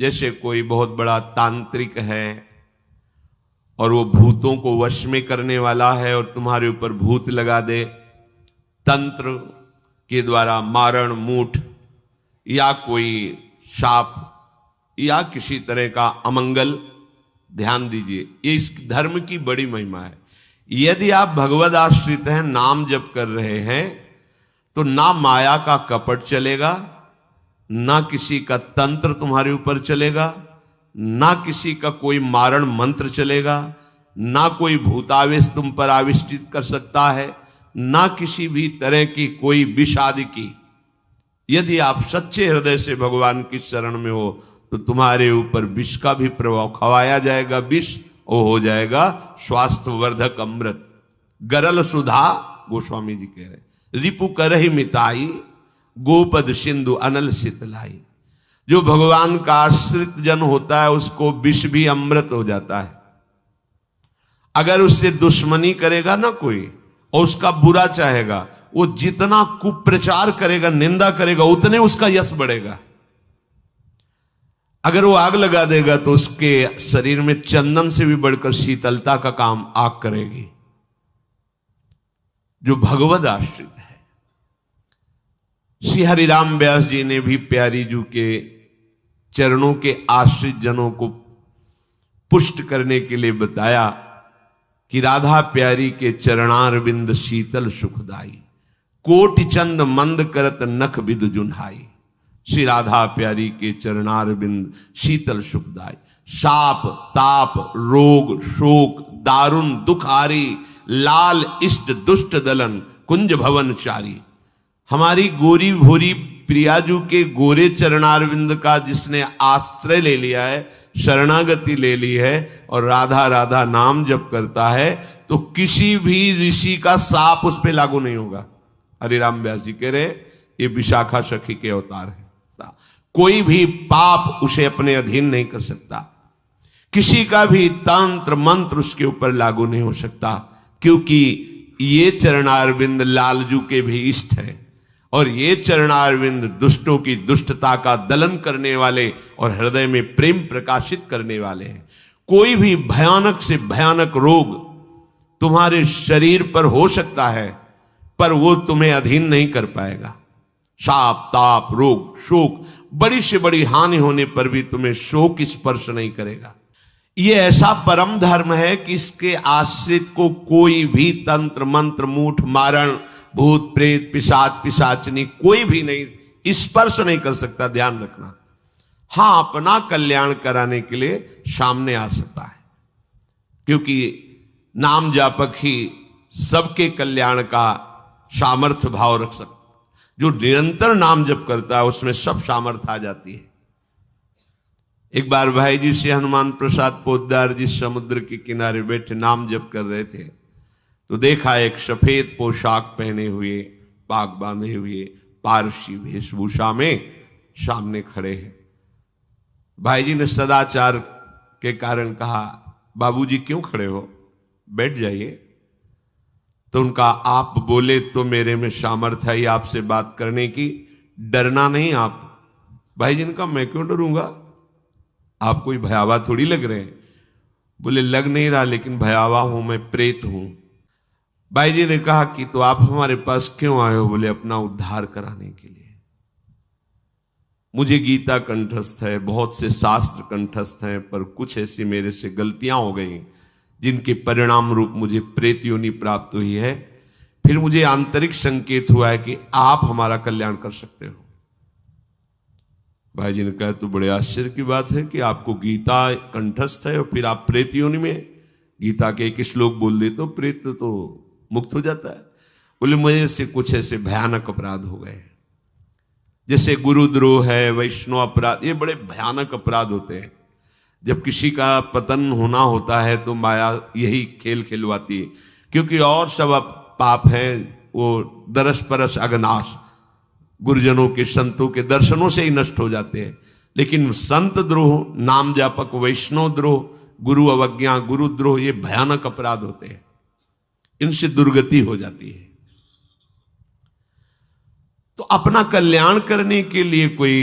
जैसे कोई बहुत बड़ा तांत्रिक है और वो भूतों को वश में करने वाला है और तुम्हारे ऊपर भूत लगा दे, तंत्र के द्वारा मारण मूठ या कोई शाप या किसी तरह का अमंगल, ध्यान दीजिए, ये इस धर्म की बड़ी महिमा है। यदि आप भगवद आश्रित हैं, नाम जप कर रहे हैं, तो ना माया का कपट चलेगा, ना किसी का तंत्र तुम्हारे ऊपर चलेगा, ना किसी का कोई मारण मंत्र चलेगा, ना कोई भूतावेश तुम पर आविष्टित कर सकता है, ना किसी भी तरह की कोई विष आदि की। यदि आप सच्चे हृदय से भगवान की शरण में हो तो तुम्हारे ऊपर विष का भी प्रभाव खवाया जाएगा, विष वो हो जाएगा स्वास्थ्य वर्धक अमृत। गरल सुधा, गोस्वामी जी कह रहे, रिपु करहि मिताई, गोपद सिंधु अनल शीतलाई। जो भगवान का आश्रित जन होता है उसको विष भी अमृत हो जाता है। अगर उससे दुश्मनी करेगा ना कोई और उसका बुरा चाहेगा, वो जितना कुप्रचार करेगा, निंदा करेगा, उतने उसका यश बढ़ेगा। अगर वो आग लगा देगा तो उसके शरीर में चंदन से भी बढ़कर शीतलता का काम आग करेगी। जो भगवद आश्रित है, श्री हरिराम व्यास जी ने भी प्यारी जू के चरणों के आश्रित जनों को पुष्ट करने के लिए बताया कि राधा प्यारी के चरणारविंद शीतल सुखदाई, कोटि चंद मंद करत नख बिदु जुन्हाई। श्री राधा प्यारी के चरणारविंद शीतल सुखदाई। शाप ताप रोग शोक दारुण दुखारी, लाल इष्ट दुष्ट दलन कुंज भवन चारी। हमारी गोरी भोरी प्रियाजू के गोरे चरणारविंद का जिसने आश्रय ले लिया है, शरणागति ले ली है और राधा राधा नाम जप करता है, तो किसी भी ऋषि का साप उस पर लागू नहीं होगा। हरिराम व्यास जी कह रहे ये विशाखा सखी के अवतार है। कोई भी पाप उसे अपने अधीन नहीं कर सकता, किसी का भी तंत्र मंत्र उसके ऊपर लागू नहीं हो सकता, क्योंकि ये चरणारविंद लालजू के भी इष्ट है और ये चरणारविंद दुष्टों की दुष्टता का दलन करने वाले और हृदय में प्रेम प्रकाशित करने वाले हैं। कोई भी भयानक से भयानक रोग तुम्हारे शरीर पर हो सकता है, पर वो तुम्हें अधीन नहीं कर पाएगा। शाप ताप रोग शोक, बड़ी से बड़ी हानि होने पर भी तुम्हें शोक स्पर्श नहीं करेगा। ये ऐसा परम धर्म है कि इसके आश्रित को कोई भी तंत्र मंत्र मूठ मारण भूत प्रेत पिशाच पिशाचनी कोई भी नहीं स्पर्श नहीं कर सकता। ध्यान रखना। हां, अपना कल्याण कराने के लिए सामने आ सकता है, क्योंकि नाम जापक ही सबके कल्याण का सामर्थ्य भाव रख सकता। जो निरंतर नाम जप करता है उसमें सब सामर्थ्य आ जाती है। एक बार भाई जी से हनुमान प्रसाद पोद्दार जी समुद्र के किनारे बैठे नाम जप कर रहे थे, तो देखा एक सफेद पोशाक पहने हुए पाग बांधे हुए पारसी वेशभूषा में सामने खड़े हैं। भाई जी ने सदाचार के कारण कहा, बाबूजी क्यों खड़े हो, बैठ जाइए। तो उनका आप बोले तो मेरे में सामर्थ्य है आपसे बात करने की, डरना नहीं आप। भाई जी ने कहा मैं क्यों डरूंगा, आप कोई भयावा थोड़ी लग रहे हैं। बोले लग नहीं रहा, लेकिन भयावा हूं, मैं प्रेत हूं। भाई जी ने कहा कि तो आप हमारे पास क्यों आए हो। बोले अपना उद्धार कराने के लिए। मुझे गीता कंठस्थ है, बहुत से शास्त्र कंठस्थ हैं, पर कुछ ऐसी मेरे से गलतियां हो गई जिनके परिणाम रूप मुझे प्रेत योनि प्राप्त हुई है। फिर मुझे आंतरिक संकेत हुआ है कि आप हमारा कल्याण कर सकते हो। भाई जी ने कहा तो बड़े आश्चर्य की बात है कि आपको गीता कंठस्थ है और फिर आप प्रेत योनि में। गीता के एक श्लोक बोल दे तो प्रेत तो मुक्त हो जाता है। बोले मुझे से कुछ ऐसे भयानक अपराध हो गए, जैसे गुरुद्रोह है, वैष्णव अपराध, ये बड़े भयानक अपराध होते हैं। जब किसी का पतन होना होता है तो माया यही खेल खिलवाती है, क्योंकि और सब पाप हैं वो दरस परस अगनाश, गुरुजनों के संतों के दर्शनों से ही नष्ट हो जाते हैं। लेकिन संत द्रोह, नाम जापक, वैष्णव द्रोह, गुरु अवज्ञा, गुरुद्रोह, ये भयानक अपराध होते हैं, इनसे दुर्गति हो जाती है। तो अपना कल्याण करने के लिए कोई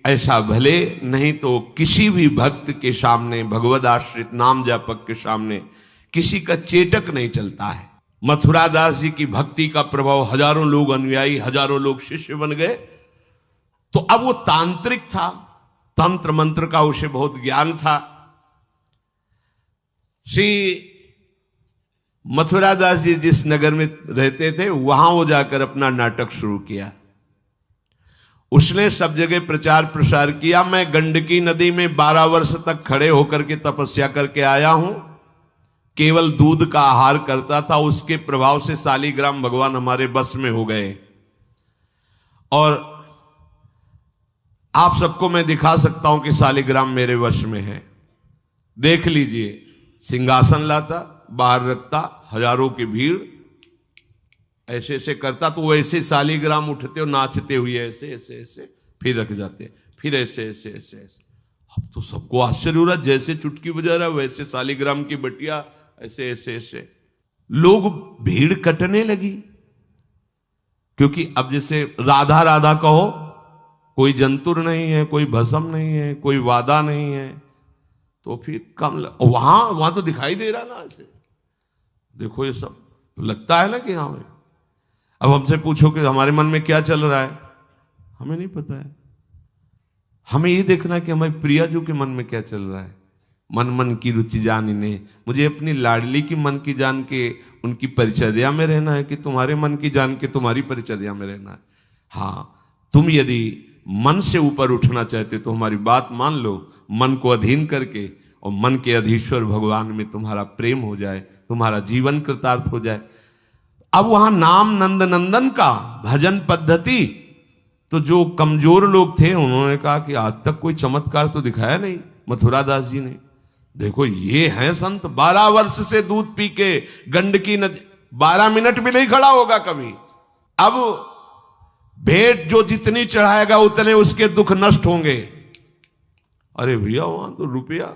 ऐसा भले, नहीं तो किसी भी भक्त के सामने, भगवद आश्रित नाम जापक के सामने किसी का चेटक नहीं चलता है। मथुरा दास जी की भक्ति का प्रभाव, हजारों लोग अनुयायी, हजारों लोग शिष्य बन गए। तो अब वो तांत्रिक था, तंत्र मंत्र का उसे बहुत ज्ञान था। श्री मथुरा दास जी जिस नगर में रहते थे वहां वो जाकर अपना नाटक शुरू किया। उसने सब जगह प्रचार प्रसार किया। मैं गंडकी नदी में 12 वर्ष तक खड़े होकर के तपस्या करके आया हूं, केवल दूध का आहार करता था। उसके प्रभाव से शालिग्राम भगवान हमारे बस में हो गए। और आप सबको मैं दिखा सकता हूं कि शालिग्राम मेरे वश में है, देख लीजिए। सिंहासन लाता, बाहर रखता, हजारों की भीड़, ऐसे ऐसे करता तो वो ऐसे शालिग्राम उठते और नाचते हुए ऐसे ऐसे ऐसे, फिर रख जाते, फिर ऐसे ऐसे ऐसे ऐसे। अब तो सबको आश्चर्य हो रहा, जैसे चुटकी बजा रहा वैसे शालिग्राम की बटिया ऐसे ऐसे ऐसे। लोग, भीड़ कटने लगी, क्योंकि अब जैसे राधा राधा कहो, कोई जंतुर नहीं है, कोई भस्म नहीं है, कोई वादा नहीं है, तो फिर कम वहां तो दिखाई दे रहा ना ऐसे। देखो ये सब तो लगता है ना कि हाँ। अब हमसे पूछो कि हमारे मन में क्या चल रहा है, हमें नहीं पता है। हमें ये देखना है कि हमारी प्रिया जी के मन में क्या चल रहा है। मन मन की रुचि जानिने, मुझे अपनी लाडली की मन की जान के उनकी परिचर्या में रहना है कि तुम्हारे मन की जान के तुम्हारी परिचर्या में रहना है। हाँ, तुम यदि मन से ऊपर उठना चाहते तो हमारी बात मान लो, मन को अधीन करके, और मन के अधीश्वर भगवान में तुम्हारा प्रेम हो जाए, तुम्हारा जीवन कृतार्थ हो जाए। अब वहां नाम नंद नंदन का भजन पद्धति, तो जो कमजोर लोग थे उन्होंने कहा कि आज तक कोई चमत्कार तो दिखाया नहीं मथुरा दास जी ने। देखो ये हैं संत, 12 वर्ष से दूध पी के गंडकी नदी, 12 मिनट भी नहीं खड़ा होगा कभी। अब भेंट जो जितनी चढ़ाएगा उतने उसके दुख नष्ट होंगे। अरे भैया वहां तो रुपया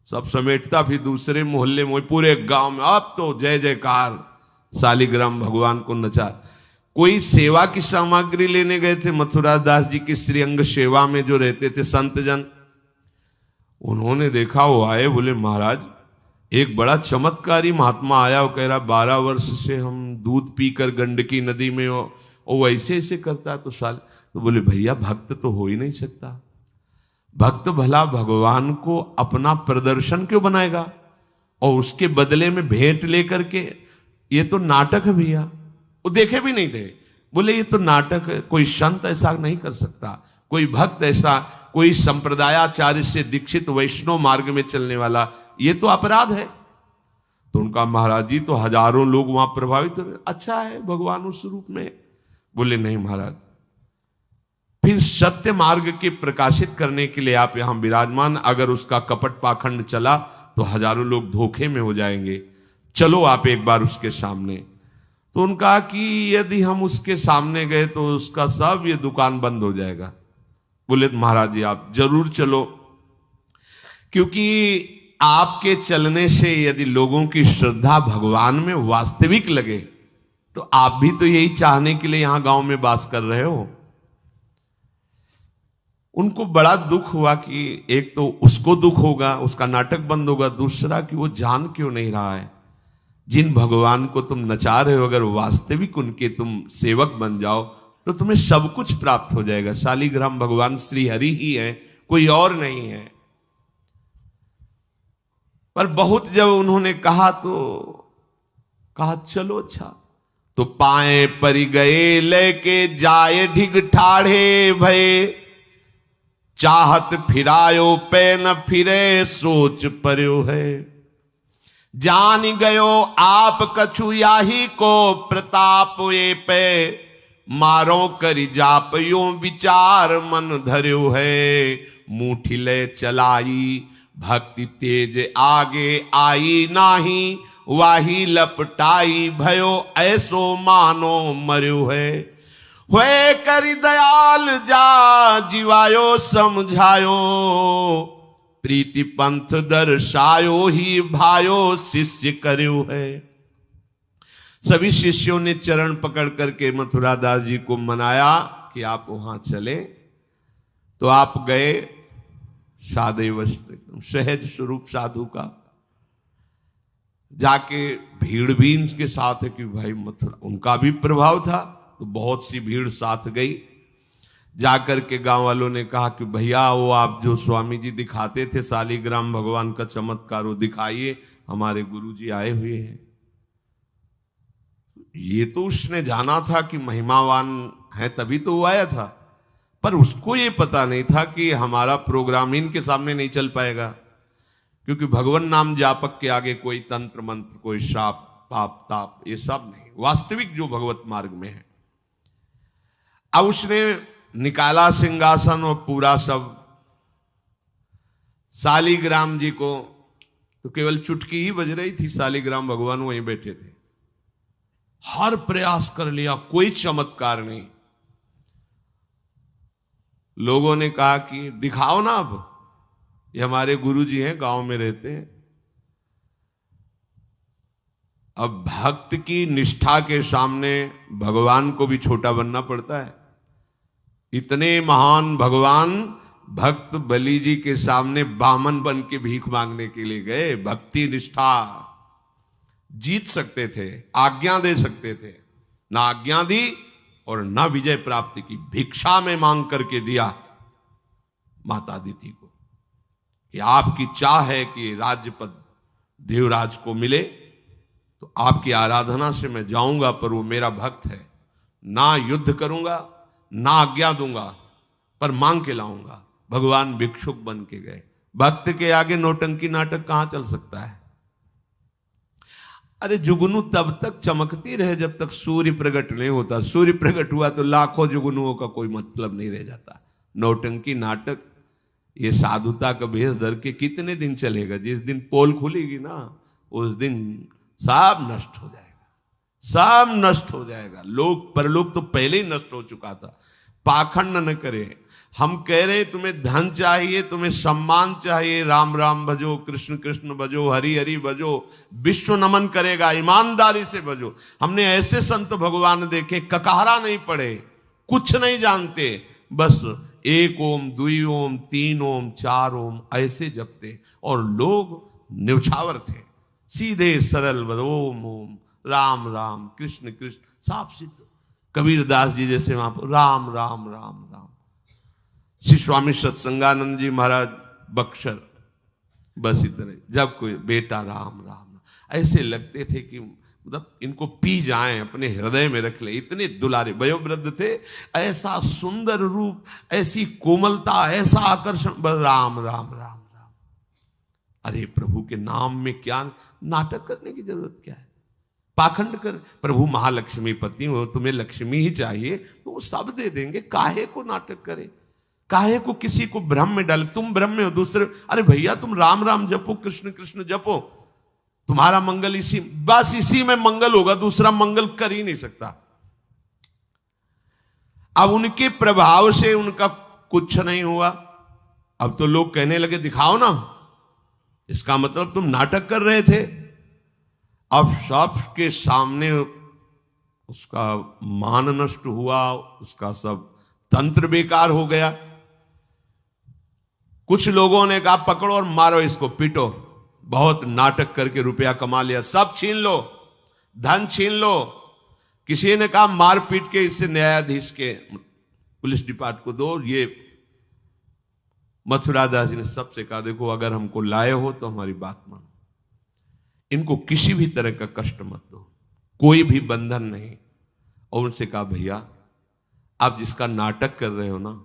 सब समेटता, फिर दूसरे मोहल्ले में, पूरे गांव में अब तो जय जयकार, शालिग्राम भगवान को नचा। कोई सेवा की सामग्री लेने गए थे मथुरा दास जी की श्रीअंग सेवा में जो रहते थे संत जन, उन्होंने देखा, वो आए, बोले महाराज एक बड़ा चमत्कारी महात्मा आया, वो कह रहा 12 वर्ष से हम दूध पीकर गंडकी नदी में, वो ऐसे ऐसे करता है। तो बोले भैया भक्त तो हो ही नहीं सकता। भक्त भला भगवान को अपना प्रदर्शन क्यों बनाएगा, और उसके बदले में भेंट लेकर के, ये तो नाटक है भैया। वो देखे भी नहीं थे, बोले ये तो नाटक है, कोई संत ऐसा नहीं कर सकता, कोई भक्त ऐसा, कोई संप्रदायाचार्य से दीक्षित वैष्णव मार्ग में चलने वाला, ये तो अपराध है। तो उनका महाराज जी तो हजारों लोग वहां प्रभावित हो रहे, अच्छा है भगवान उस रूप में। बोले नहीं महाराज, फिर सत्य मार्ग के प्रकाशित करने के लिए आप यहां विराजमान, अगर उसका कपट पाखंड चला तो हजारों लोग धोखे में हो जाएंगे, चलो आप एक बार उसके सामने। तो उनका कि यदि हम उसके सामने गए तो उसका सब ये दुकान बंद हो जाएगा। बोले महाराज जी आप जरूर चलो, क्योंकि आपके चलने से यदि लोगों की श्रद्धा भगवान में वास्तविक लगे तो आप भी तो यही चाहने के लिए यहां गांव में वास कर रहे हो। उनको बड़ा दुख हुआ कि एक तो उसको दुख होगा, उसका नाटक बंद होगा, दूसरा कि वो जान क्यों नहीं रहा है जिन भगवान को तुम नचा रहे हो, अगर वास्तविक उनके तुम सेवक बन जाओ तो तुम्हें सब कुछ प्राप्त हो जाएगा। शालिग्राम भगवान श्री हरि ही है, कोई और नहीं है। पर बहुत जब उन्होंने कहा तो कहा चलो अच्छा, तो पाए परि गए लेके जाए ढिग ठाढ़े भये, चाहत फिरायो पे न फिरे सोच पर्यो है, जान गयो आप कछु याही को प्रताप ये पे, मारो करि जाप यो विचार मन धर्यो है, मुठी ले चलाई भक्ति तेज आगे आई नाही, वाही लपटाई भयो ऐसो मानो मर्यो है, हुए करि दयाल जा जीवायो समझायो, प्रीति पंथ दर्शायो ही भायो शिष्य कर्यो है। सभी शिष्यों ने चरण पकड़ करके मथुरा दास जी को मनाया कि आप वहां चले। तो आप गए सादे वस्त्र, एकदम सहज स्वरूप साधु का, जाके भीड़ भी इनके साथ है कि भाई मथुरा, उनका भी प्रभाव था तो बहुत सी भीड़ साथ गई। जाकर के गांव वालों ने कहा कि भैया वो आप जो स्वामी जी दिखाते थे शालिग्राम भगवान का चमत्कार, वो दिखाइए, हमारे गुरुजी आए हुए हैं। ये तो उसने जाना था कि महिमावान है तभी तो वो आया था, पर उसको ये पता नहीं था कि हमारा प्रोग्राम इनके सामने नहीं चल पाएगा, क्योंकि भगवान नाम जापक के आगे कोई तंत्र मंत्र, कोई शाप पाप ताप, ये सब नहीं, वास्तविक जो भगवत मार्ग में है। अब उसने निकाला सिंहासन और पूरा सब, शालिग्राम जी को तो केवल चुटकी ही बज रही थी, शालिग्राम भगवान वहीं बैठे थे। हर प्रयास कर लिया, कोई चमत्कार नहीं। लोगों ने कहा कि दिखाओ ना, अब ये हमारे गुरुजी हैं, गांव में रहते हैं। अब भक्त की निष्ठा के सामने भगवान को भी छोटा बनना पड़ता है। इतने महान भगवान भक्त बलि जी के सामने बामन बन के भीख मांगने के लिए गए। भक्ति निष्ठा जीत सकते थे, आज्ञा दे सकते थे, ना आज्ञा दी और ना विजय प्राप्ति की, भिक्षा में मांग करके दिया माता अदिति को कि आपकी चाह है कि राज्य पद देवराज को मिले, तो आपकी आराधना से मैं जाऊंगा, पर वो मेरा भक्त है, ना युद्ध करूंगा ना आज्ञा दूंगा, पर मांग के लाऊंगा। भगवान भिक्षुक बन के गए। भक्त के आगे नौटंकी नाटक कहां चल सकता है? अरे जुगनू तब तक चमकती रहे जब तक सूर्य प्रकट नहीं होता। सूर्य प्रकट हुआ तो लाखों जुगनुओं का कोई मतलब नहीं रह जाता। नौटंकी नाटक, ये साधुता का भेष धर के कितने दिन चलेगा? जिस दिन पोल खुलेगी ना, उस दिन सब नष्ट हो जाएगा, सब नष्ट हो जाएगा। लोग परलोक तो पहले ही नष्ट हो चुका था। पाखंड न करे। हम कह रहे हैं तुम्हें धन चाहिए, तुम्हें सम्मान चाहिए, राम राम भजो, कृष्ण कृष्ण भजो, हरि हरि भजो, विश्व नमन करेगा, ईमानदारी से भजो। हमने ऐसे संत भगवान देखे, ककहरा नहीं पढ़े, कुछ नहीं जानते, बस एक ओम, दुई ओम, तीन ओम, चार ओम ऐसे जपते, और लोग न्यौछावर थे, सीधे सरल ओम ओम, राम राम, कृष्ण कृष्ण, साफ सिद्ध। कबीरदास जी जैसे वहां पर राम राम राम राम। श्री स्वामी सत्संगानंद जी महाराज बक्सर, बस इतना। जब कोई बेटा राम राम, ऐसे लगते थे कि मतलब इनको पी जाएं, अपने हृदय में रख ले। इतने दुलारे वयोवृद्ध थे, ऐसा सुंदर रूप, ऐसी कोमलता, ऐसा आकर्षण, राम राम राम राम। अरे प्रभु के नाम में क्या नाटक करने की जरूरत क्या है? पाखंड कर। प्रभु महालक्ष्मी पति हो, तुम्हें लक्ष्मी ही चाहिए तो वो सब दे देंगे। काहे को नाटक करे? काहे को किसी को भ्रम में डाले? तुम भ्रम में हो, दूसरे, अरे भैया तुम राम राम जपो, कृष्ण कृष्ण जपो, तुम्हारा मंगल इसी, बस इसी में मंगल होगा, दूसरा मंगल कर ही नहीं सकता। अब उनके प्रभाव से उनका कुछ नहीं हुआ। अब तो लोग कहने लगे दिखाओ ना, इसका मतलब तुम नाटक कर रहे थे। अब सबके सामने उसका मान नष्ट हुआ, उसका सब तंत्र बेकार हो गया। कुछ लोगों ने कहा पकड़ो और मारो इसको, पीटो, बहुत नाटक करके रुपया कमा लिया, सब छीन लो, धन छीन लो। किसी ने कहा मार पीट के इससे न्यायाधीश के, पुलिस डिपार्टमेंट को दो। ये मथुरा दास जी ने सबसे कहा देखो अगर हमको लाए हो तो हमारी बात मानो, इनको किसी भी तरह का कष्ट मत दो, कोई भी बंधन नहीं। और उनसे कहा भैया आप जिसका नाटक कर रहे हो ना,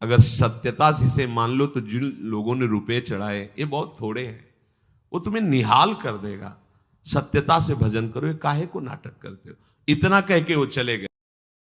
अगर सत्यता से इसे मान लो तो जिन लोगों ने रुपए चढ़ाए ये बहुत थोड़े हैं, वो तुम्हें निहाल कर देगा। सत्यता से भजन करो, ये काहे को नाटक करते हो? इतना कह के वो चले गए।